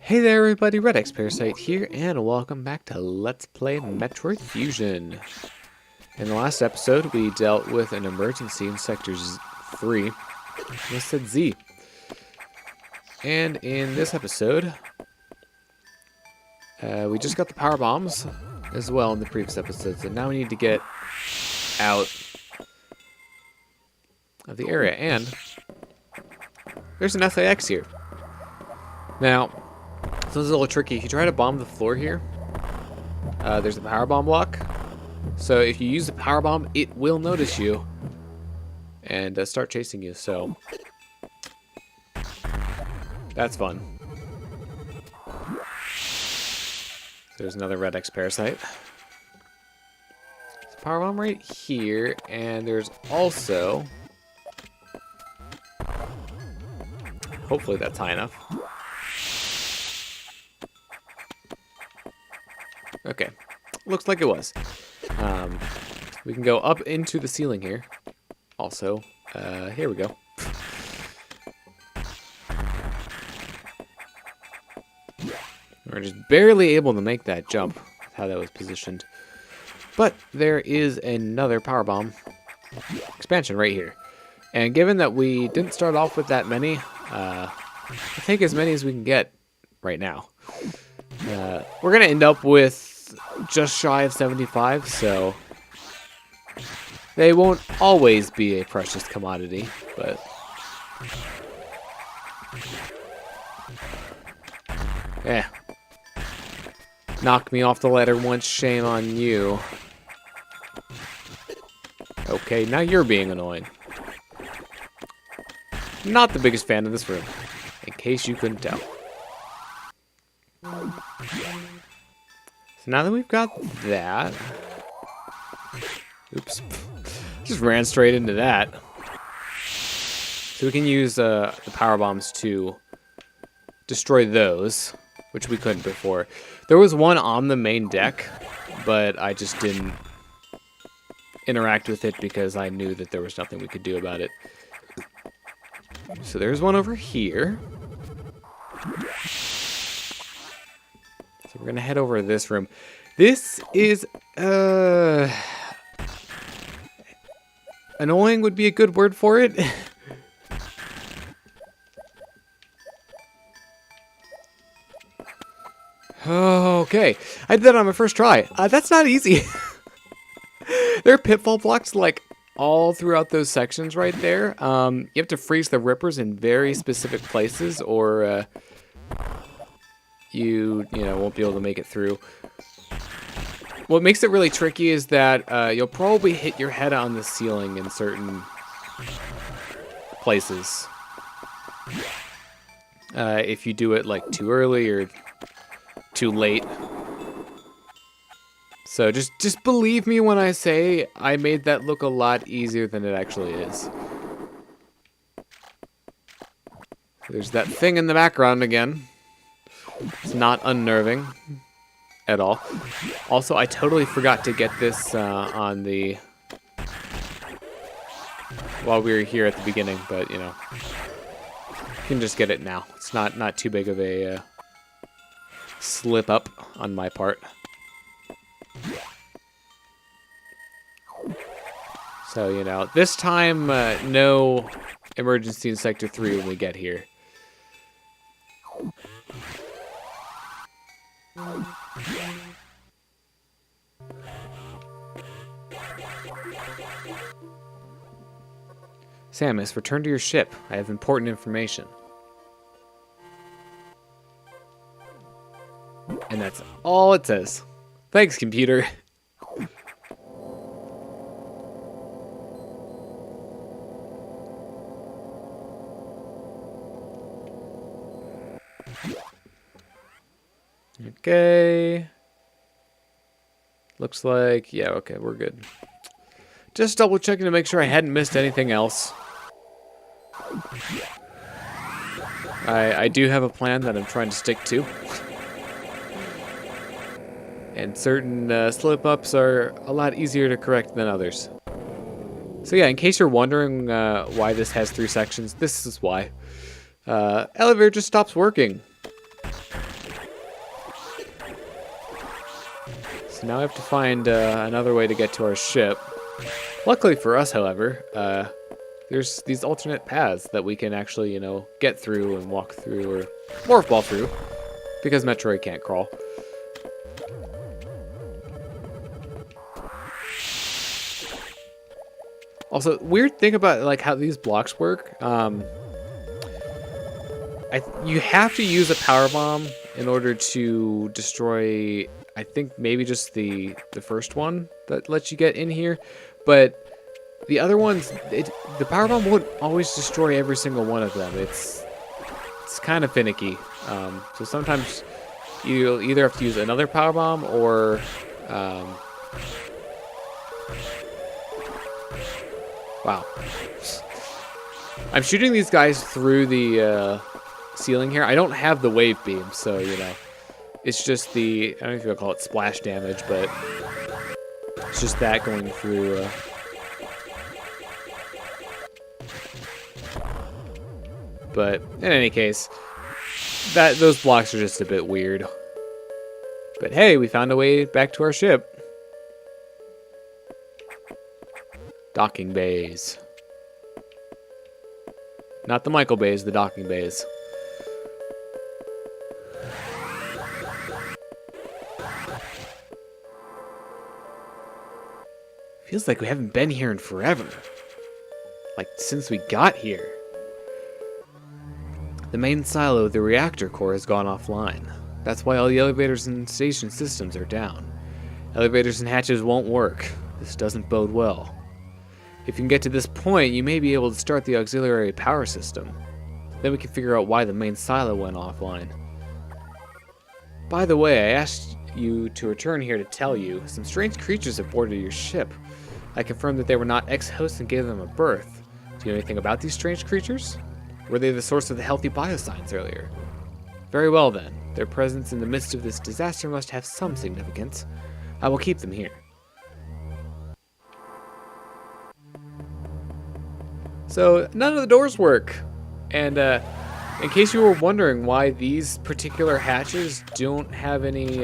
Hey there everybody, redxparasite here, and welcome back to Let's Play Metroid Fusion. In the last episode, we dealt with an emergency in Sector 3, listed Z. And in this episode, we just got the power bombs as well in the previous episode, so now we need to get out of the area, and there's an FAX here. Now, so this is a little tricky. If you try to bomb the floor here, there's a power bomb block. So if you use the power bomb, it will notice you and start chasing you. So that's fun. So there's another redxparasite. There's a power bomb right here, and there's also, hopefully that's high enough. Okay, looks like it was. We can go up into the ceiling here. Also, here we go. We're just barely able to make that jump, how that was positioned. But there is another power bomb expansion right here. And given that we didn't start off with that many, I think as many as we can get right now. We're going to end up with just shy of 75, so they won't always be a precious commodity, but yeah. Knock me off the ladder once, shame on you. Okay, now you're being annoying. Not the biggest fan of this room, in case you couldn't tell. So now that we've got that, oops, just ran straight into that. So we can use the power bombs to destroy those, which we couldn't before. There was one on the main deck, but I just didn't interact with it because I knew that there was nothing we could do about it. So there's one over here. So we're gonna head over to this room. This is annoying would be a good word for it. Okay, I did that on my first try. That's not easy. There are pitfall blocks like all throughout those sections right there. You have to freeze the rippers in very specific places, or you won't be able to make it through. What makes it really tricky is that you'll probably hit your head on the ceiling in certain places if you do it like too early or too late. So just believe me when I say I made that look a lot easier than it actually is. There's that thing in the background again. It's not unnerving at all. Also, I totally forgot to get this on the while we were here at the beginning, but you can just get it now. It's not too big of a slip up on my part. So this time no emergency in Sector 3 when we get here. Samus, return to your ship. I have important information. And that's all it says. Thanks, computer. Okay. Looks like, yeah, okay, we're good. Just double checking to make sure I hadn't missed anything else. I do have a plan that I'm trying to stick to. And certain slip-ups are a lot easier to correct than others. So yeah, in case you're wondering why this has 3 sections, this is why. Elevator just stops working. So now we have to find another way to get to our ship. Luckily for us, however, there's these alternate paths that we can actually, you know, get through and walk through or morph ball through, because Metroid can't crawl. Also, weird thing about like how these blocks work. You have to use a power bomb in order to destroy. I think maybe just the first one that lets you get in here, but the other ones, the power bomb won't always destroy every single one of them. It's kind of finicky. So sometimes you'll either have to use another power bomb or wow. I'm shooting these guys through the ceiling here. I don't have the wave beam, so you know, it's just the, I don't know if you'll call it splash damage, but it's just that going through. But in any case, those blocks are just a bit weird. But hey, we found a way back to our ship. Docking bays. Not the Michael bays, the docking bays. Feels like we haven't been here in forever. Like, since we got here. The main silo of the reactor core has gone offline. That's why all the elevators and station systems are down. Elevators and hatches won't work. This doesn't bode well. If you can get to this point, you may be able to start the auxiliary power system. Then we can figure out why the main silo went offline. By the way, I asked you to return here to tell you, some strange creatures have boarded your ship. I confirmed that they were not ex-hosts and gave them a birth. Do you know anything about these strange creatures? Were they the source of the healthy biosigns earlier? Very well then. Their presence in the midst of this disaster must have some significance. I will keep them here. So, none of the doors work. And in case you were wondering why these particular hatches don't have any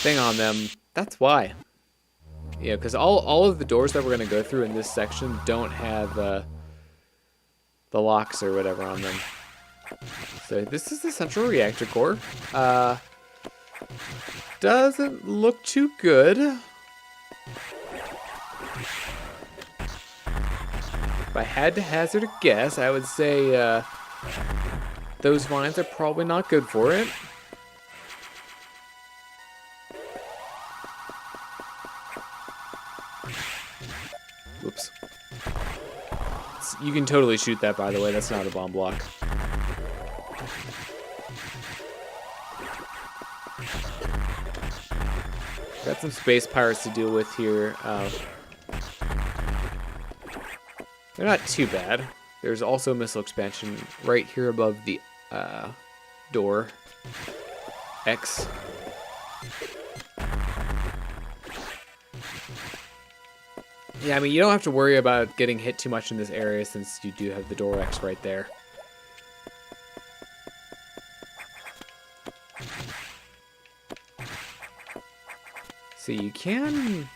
thing on them, that's why. Yeah, because all of the doors that we're going to go through in this section don't have the locks or whatever on them. So this is the central reactor core. Doesn't look too good. If I had to hazard a guess, I would say those vines are probably not good for it. Oops. You can totally shoot that, by the way. That's not a bomb block. Got some space pirates to deal with here. They're not too bad. There's also missile expansion right here above the door. X. Yeah, I mean, you don't have to worry about getting hit too much in this area since you do have the door X right there. So you can...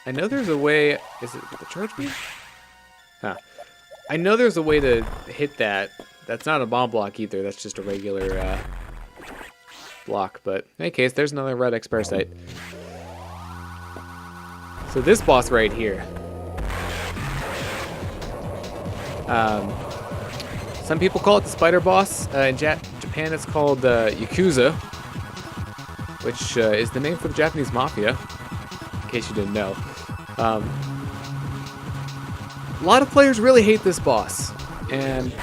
I know there's a way... Is it the charge beam? Huh. I know there's a way to hit that. That's not a bomb block either. That's just a regular block. But in any case, there's another redxparasite. So this boss right here. Some people call it the spider boss. In Japan, it's called Yakuza, which is the name for the Japanese mafia, in case you didn't know. A lot of players really hate this boss, and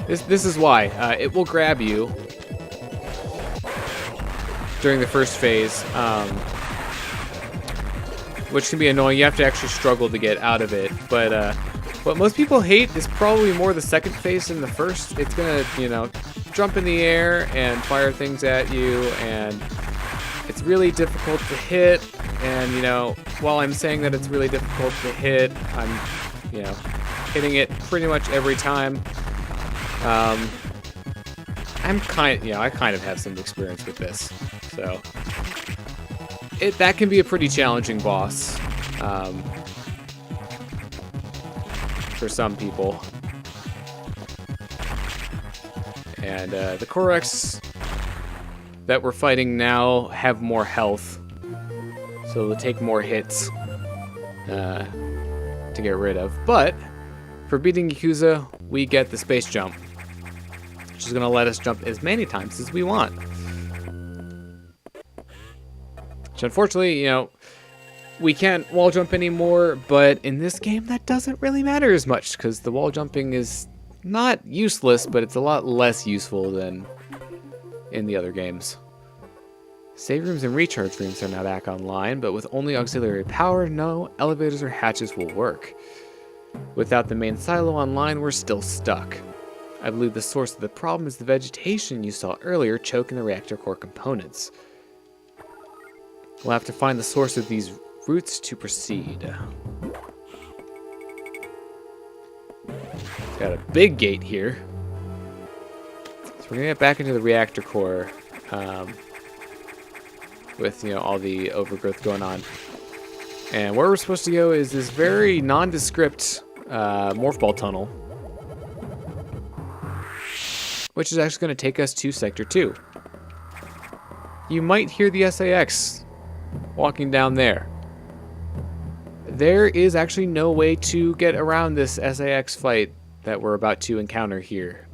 this is why. It will grab you during the first phase, which can be annoying. You have to actually struggle to get out of it. But what most people hate is probably more the second phase than the first. It's gonna, you know, jump in the air and fire things at you, and it's really difficult to hit. And, you know, while I'm saying that it's really difficult to hit, I'm, you know, hitting it pretty much every time. I kind of have some experience with this, so that can be a pretty challenging boss for some people. And the Korax that we're fighting now have more health, so they'll take more hits to get rid of. But for beating Yakuza, we get the space jump, which is going to let us jump as many times as we want. Which unfortunately, you know, we can't wall jump anymore, but in this game that doesn't really matter as much because the wall jumping is not useless, but it's a lot less useful than in the other games. Save rooms and recharge rooms are now back online, but with only auxiliary power, no elevators or hatches will work. Without the main silo online, we're still stuck. I believe the source of the problem is the vegetation you saw earlier choking the reactor core components. We'll have to find the source of these roots to proceed. Got a big gate here. So we're gonna get back into the reactor core with, you know, all the overgrowth going on. And where we're supposed to go is this very nondescript morph ball tunnel, which is actually going to take us to Sector 2. You might hear the SAX walking down there. There is actually no way to get around this SAX fight that we're about to encounter here.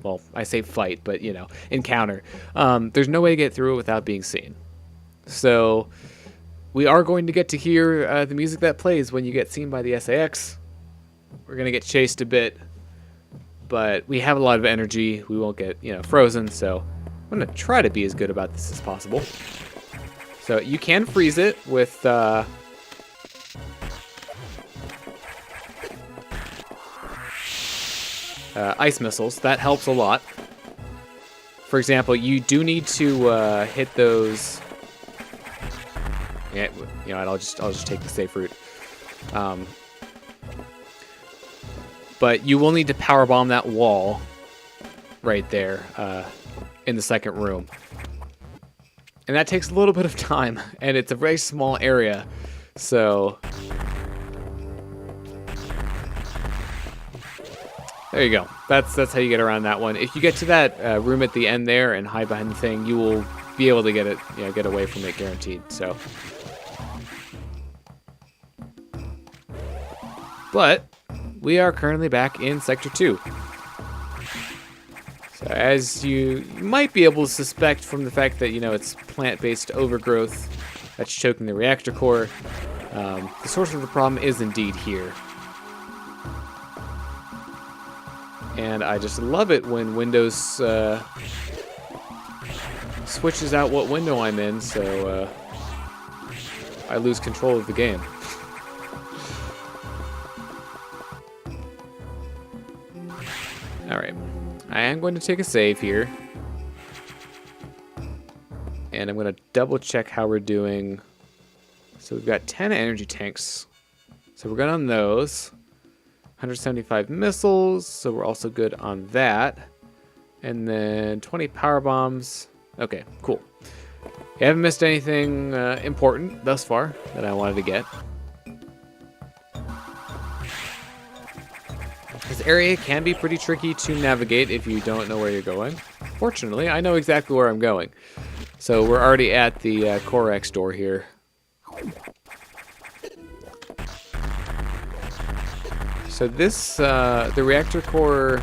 Well, I say fight, but, you know, encounter. There's no way to get through it without being seen. So we are going to get to hear the music that plays when you get seen by the SAX. We're going to get chased a bit, but we have a lot of energy. We won't get, you know, frozen, so I'm going to try to be as good about this as possible. So you can freeze it with ice missiles. That helps a lot. For example, you do need to hit those. Yeah, you know, I'll just take the safe route. But you will need to power bomb that wall right there in the second room. And that takes a little bit of time, and it's a very small area, so there you go. That's how you get around that one. If you get to that room at the end there and hide behind the thing, you will be able to get it, you know, get away from it guaranteed. So, but we are currently back in Sector 2. So as you might be able to suspect from the fact that, you know, it's plant-based overgrowth that's choking the reactor core, the source of the problem is indeed here. And I just love it when Windows switches out what window I'm in, so I lose control of the game. Alright, I am going to take a save here. And I'm going to double check how we're doing. So we've got 10 energy tanks. So we're good on those. 175 missiles, so we're also good on that. And then 20 power bombs. Okay, cool. I haven't missed anything important thus far that I wanted to get. This area can be pretty tricky to navigate if you don't know where you're going. Fortunately, I know exactly where I'm going. So we're already at the Korax door here. So this, the reactor core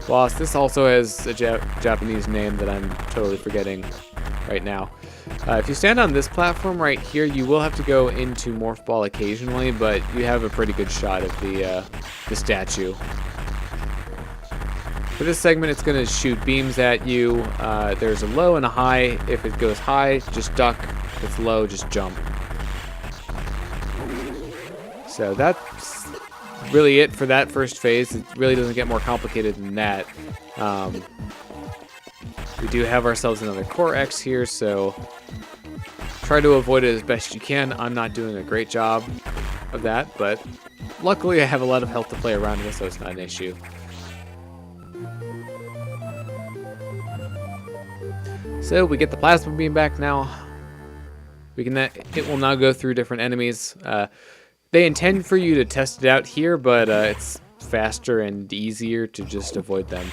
boss, this also has a Japanese name that I'm totally forgetting right now. If you stand on this platform right here, you will have to go into Morph Ball occasionally, but you have a pretty good shot at the statue. For this segment, it's going to shoot beams at you. There's a low and a high. If it goes high, just duck. If it's low, just jump. So that's really it for that first phase. It really doesn't get more complicated than that. We do have ourselves another Korax here, so try to avoid it as best you can. I'm not doing a great job of that, but luckily I have a lot of health to play around with, so it's not an issue. So we get the plasma beam back now. We can. It will now go through different enemies. They intend for you to test it out here, but it's faster and easier to just avoid them.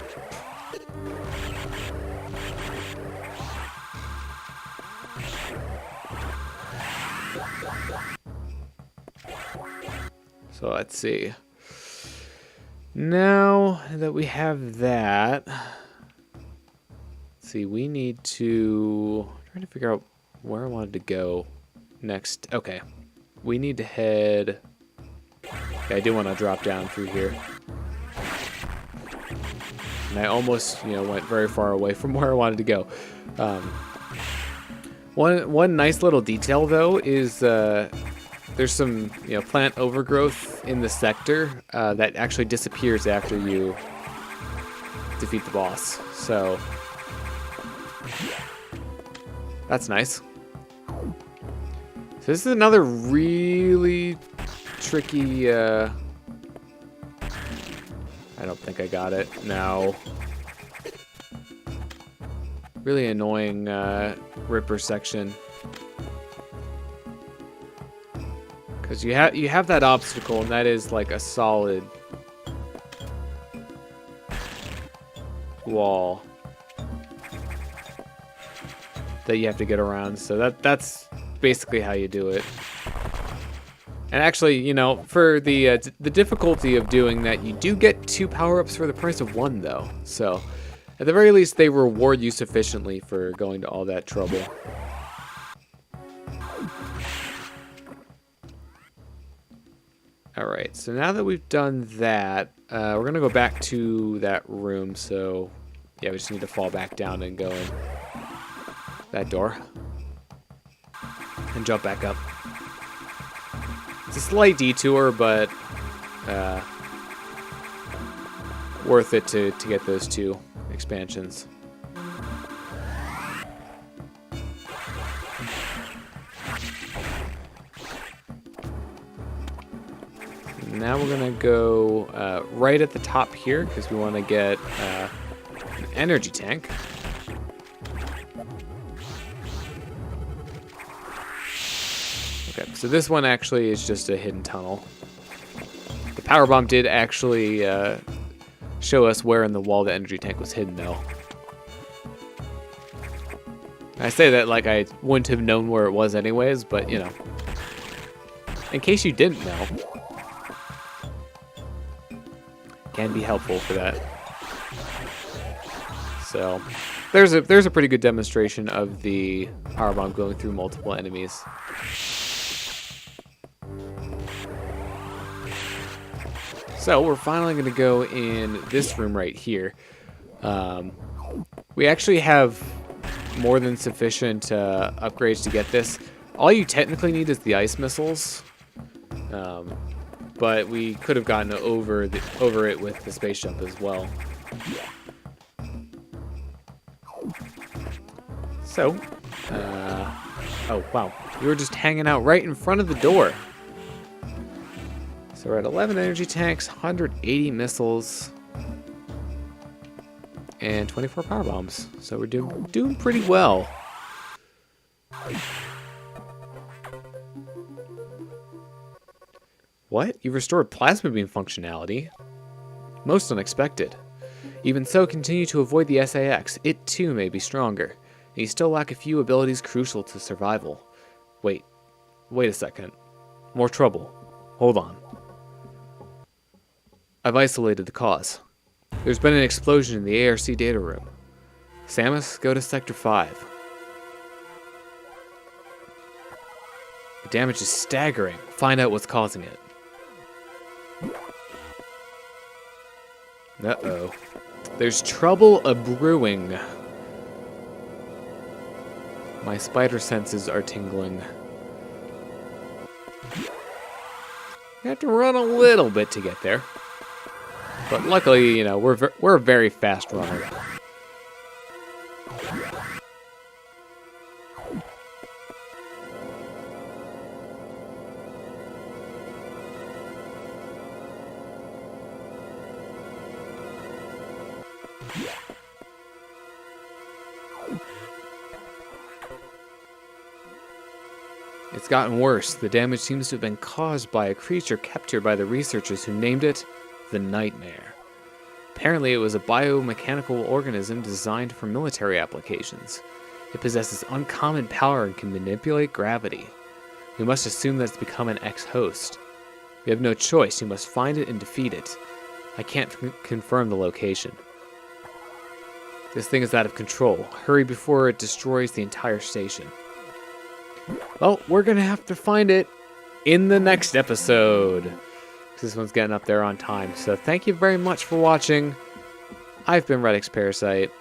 So let's see. Now that we have that, let's see, we need to... I'm trying to figure out where I wanted to go next. Okay. We need to head... Okay, I do want to drop down through here. And I almost, went very far away from where I wanted to go. One nice little detail, though, is there's some, plant overgrowth in the sector that actually disappears after you defeat the boss. So that's nice. So this is another really tricky... I don't think I got it. No. Really annoying Ripper section. Because you have that obstacle, and that is like a solid wall that you have to get around. So that's basically how you do it. And actually, for the difficulty of doing that, you do get 2 power-ups for the price of 1, though. So, at the very least, they reward you sufficiently for going to all that trouble. Alright, so now that we've done that, we're going to go back to that room. So, yeah, we just need to fall back down and go in that door. And jump back up. It's a slight detour, but worth it to get those 2 expansions. Now we're gonna go right at the top here because we want to get an energy tank. Okay, so this one actually is just a hidden tunnel. The power bomb did actually show us where in the wall the energy tank was hidden, though. I say that like I wouldn't have known where it was anyways, but in case you didn't know, can be helpful for that. So there's a pretty good demonstration of the power bomb going through multiple enemies. So we're finally going to go in this room right here. We actually have more than sufficient upgrades to get this. All you technically need is the ice missiles, but we could have gotten over it with the space jump as well. So, oh wow, you were just hanging out right in front of the door. So we're at 11 energy tanks, 180 missiles, and 24 power bombs. So we're doing pretty well. What? You've restored plasma beam functionality? Most unexpected. Even so, continue to avoid the SAX. It too may be stronger. And you still lack a few abilities crucial to survival. Wait a second. More trouble. Hold on. I've isolated the cause. There's been an explosion in the ARC data room. Samus, go to Sector 5. The damage is staggering. Find out what's causing it. Uh-oh. There's trouble a-brewing. My spider senses are tingling. You have to run a little bit to get there. But luckily, we're a very fast runner. It's gotten worse. The damage seems to have been caused by a creature kept here by the researchers who named it the Nightmare. Apparently, it was a biomechanical organism designed for military applications. It possesses uncommon power and can manipulate gravity. We must assume that it's become an ex-host. We have no choice. You must find it and defeat it. I can't confirm the location. This thing is out of control. Hurry before it destroys the entire station. Well, we're going to have to find it in the next episode. This one's getting up there on time. So thank you very much for watching. I've been redxparasite,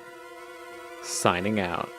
signing out.